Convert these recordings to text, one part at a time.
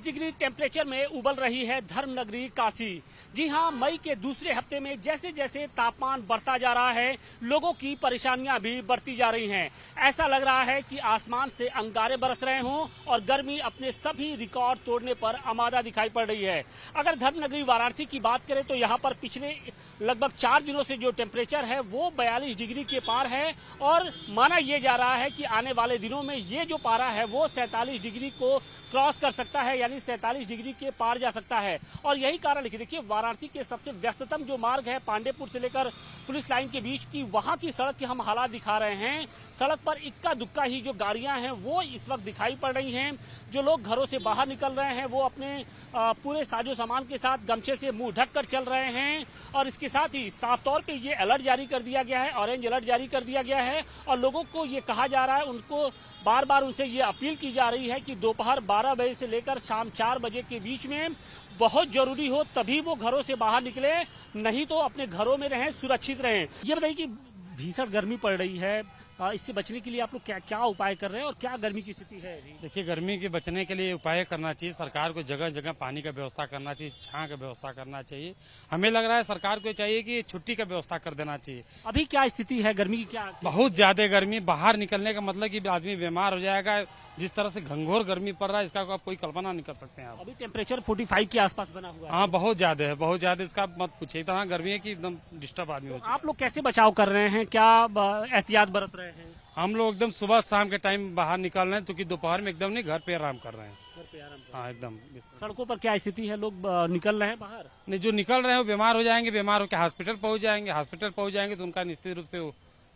42 degree temperature में उबल रही है धर्मनगरी काशी। जी हां, मई के दूसरे हफ्ते में जैसे जैसे तापमान बढ़ता जा रहा है, लोगों की परेशानियां भी बढ़ती जा रही हैं। ऐसा लग रहा है कि आसमान से अंगारे बरस रहे हों और गर्मी अपने सभी रिकॉर्ड तोड़ने पर आमादा दिखाई पड़ रही है। अगर धर्मनगरी वाराणसी की बात करें तो यहाँ पर पिछले लगभग 4 दिनों से जो टेम्परेचर है वो 42 डिग्री के पार है और माना यह जा रहा है कि आने वाले दिनों में ये जो पारा है वो 47 डिग्री को क्रॉस कर सकता है, यानी 47 डिग्री के पार जा सकता है। और यही कारण है कि देखिए, वाराणसी के सबसे व्यस्ततम जो मार्ग है पांडेपुर से लेकर पुलिस लाइन के बीच की, वहां की सड़क के हम हालात दिखा रहे हैं। सड़क पर इक्का दुक्का ही जो गाड़ियां हैं वो इस वक्त दिखाई पड़ रही हैं। जो लोग घरों से बाहर निकल रहे हैं वो अपने पूरे साजो सामान के साथ गमछे से मुंह ढक कर चल रहे हैं। और इसके साथ ही साफ तौर पे ये अलर्ट जारी कर दिया गया है, ऑरेंज अलर्ट जारी कर दिया गया है। और लोगों को ये कहा जा रहा है, उनको बार बार उनसे ये अपील की जा रही है कि दोपहर 12 बजे से लेकर शाम 4 बजे के बीच में बहुत जरूरी हो तभी वो घरों से बाहर निकले, नहीं तो अपने घरों में रहें, सुरक्षित रहें। ये बताइए कि भीषण गर्मी पड़ रही है, इससे बचने के लिए आप लोग क्या क्या उपाय कर रहे हैं और क्या गर्मी की स्थिति है? देखिए, गर्मी के बचने के लिए उपाय करना चाहिए। सरकार को जगह जगह पानी का व्यवस्था करना चाहिए, छां का व्यवस्था करना चाहिए। हमें लग रहा है सरकार को चाहिए कि छुट्टी का व्यवस्था कर देना चाहिए। अभी क्या स्थिति है गर्मी की? क्या बहुत ज्यादा गर्मी, बाहर निकलने का मतलब कि आदमी बीमार हो जाएगा। जिस तरह से घंघोर गर्मी पड़ रहा है, इसका आप कोई कल्पना नहीं कर सकते हैं आप। अभी टेम्परेचर 45 के आसपास बना हुआ है। हाँ, बहुत ज्यादा है, बहुत ज्यादा। इसका मत पूछिए, इतना गर्मी है कि एकदम डिस्टर्ब आदमी हो जाए। आप लोग कैसे बचाव कर रहे हैं, क्या एहतियात बरत रहे हैं? हम लोग एकदम सुबह शाम के टाइम बाहर निकल रहे हैं, क्योंकि दोपहर में एकदम नहीं, घर पे आराम कर रहे हैं। घर पे आराम कर। हाँ, एकदम। सड़कों पर क्या स्थिति है? लोग निकल रहे हैं बाहर? नहीं, जो निकल रहे हैं वो बीमार हो जाएंगे, बीमार होकर हॉस्पिटल पहुंच जाएंगे। हॉस्पिटल पहुंच जाएंगे तो उनका निश्चित रूप से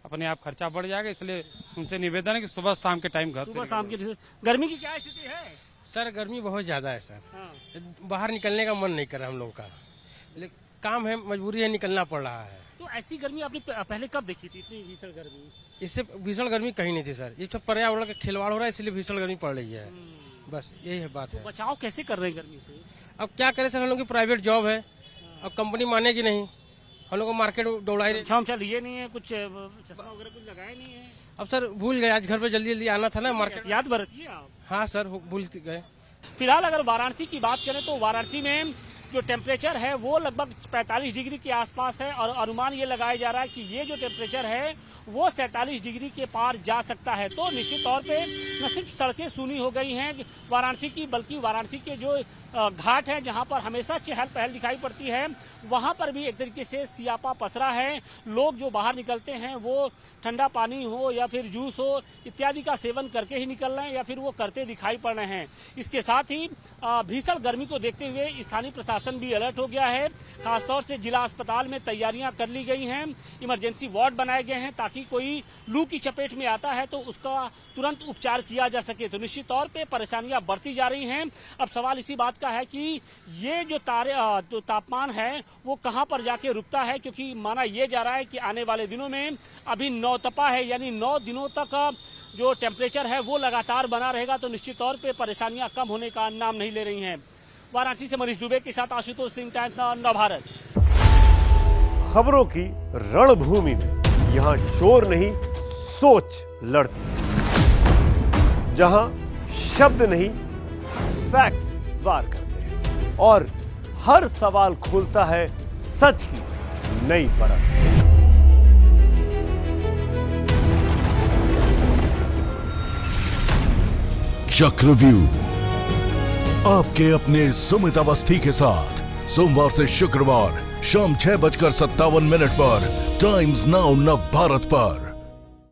अपने आप खर्चा बढ़ जाएगा। इसलिए उनसे निवेदन है कि सुबह शाम के टाइम घर सुबह शाम की गर्मी की क्या स्थिति है? सर, गर्मी बहुत ज्यादा है सर। हाँ। बाहर निकलने का मन नहीं कर रहा हम लोगों का, लेकिन काम है, मजबूरी है, निकलना पड़ रहा है। तो ऐसी गर्मी आपने पहले कब देखी थी, इतनी भीषण गर्मी? इससे भीषण गर्मी कहीं नहीं थी सर। ये तो पर्यावरण का खिलवाड़ हो रहा है, इसलिए भीषण गर्मी पड़ रही है। बस यही है बात है। बचाव कैसे कर रहे हैं गर्मी से? अब क्या करें सर, हम लोग की प्राइवेट जॉब है, अब कंपनी मानेगी नहीं, हम लोग को मार्केट में दौड़ाई। अच्छा लिए नहीं है, कुछ चश्मा वगैरह कुछ लगाया नहीं है? अब सर भूल गए, आज घर पे जल्दी जल्दी आना था ना मार्केट। याद बरतिए आप। हाँ सर, भूल गए। फिलहाल अगर वाराणसी की बात करें तो वाराणसी में जो टेम्परेचर है वो लगभग 45 डिग्री के आसपास है और अनुमान ये लगाया जा रहा है कि ये जो टेम्परेचर है वो 47 डिग्री के पार जा सकता है। तो निश्चित तौर पे न सिर्फ सड़कें सूनी हो गई हैं वाराणसी की, बल्कि वाराणसी के जो घाट हैं जहां पर हमेशा चहल पहल दिखाई पड़ती है, वहां पर भी एक तरीके से सियापा पसरा है। लोग जो बाहर निकलते हैं वो ठंडा पानी हो या फिर जूस हो इत्यादि का सेवन करके ही निकल रहे हैं या फिर वो करते दिखाई पड़ रहे हैं। इसके साथ ही भीषण गर्मी को देखते हुए स्थानीय प्रशासन भी अलर्ट हो गया है। खासतौर से जिला अस्पताल में तैयारियां कर ली गई हैं, इमरजेंसी वार्ड बनाए गए हैं ताकि कोई लू की चपेट में आता है तो उसका तुरंत उपचार किया जा सके। तो निश्चित तौर पे परेशानियां बढ़ती जा रही हैं। अब सवाल इसी बात का है कि ये जो तापमान है वो कहां पर जाके रुकता है, क्योंकि माना यह जा रहा है कि आने वाले दिनों में अभी 9 तपा है, यानी 9 दिनों तक जो टेम्परेचर है वो लगातार बना रहेगा। तो निश्चित तौर पे परेशानियां कम होने का नाम नहीं ले रही हैं। वाराणसी से मनीष दुबे के साथ आशुतोष सिंह, टाइम्स नवभारत। खबरों की रणभूमि में यहाँ शोर नहीं, सोच लड़ती है। जहां शब्द नहीं, फैक्ट्स वार करते हैं और हर सवाल खोलता है सच की नई परत। चक्रव्यूह आपके अपने सुमित अवस्थी के साथ सोमवार से शुक्रवार शाम 6:57 पर टाइम्स नाउ नवभारत पर।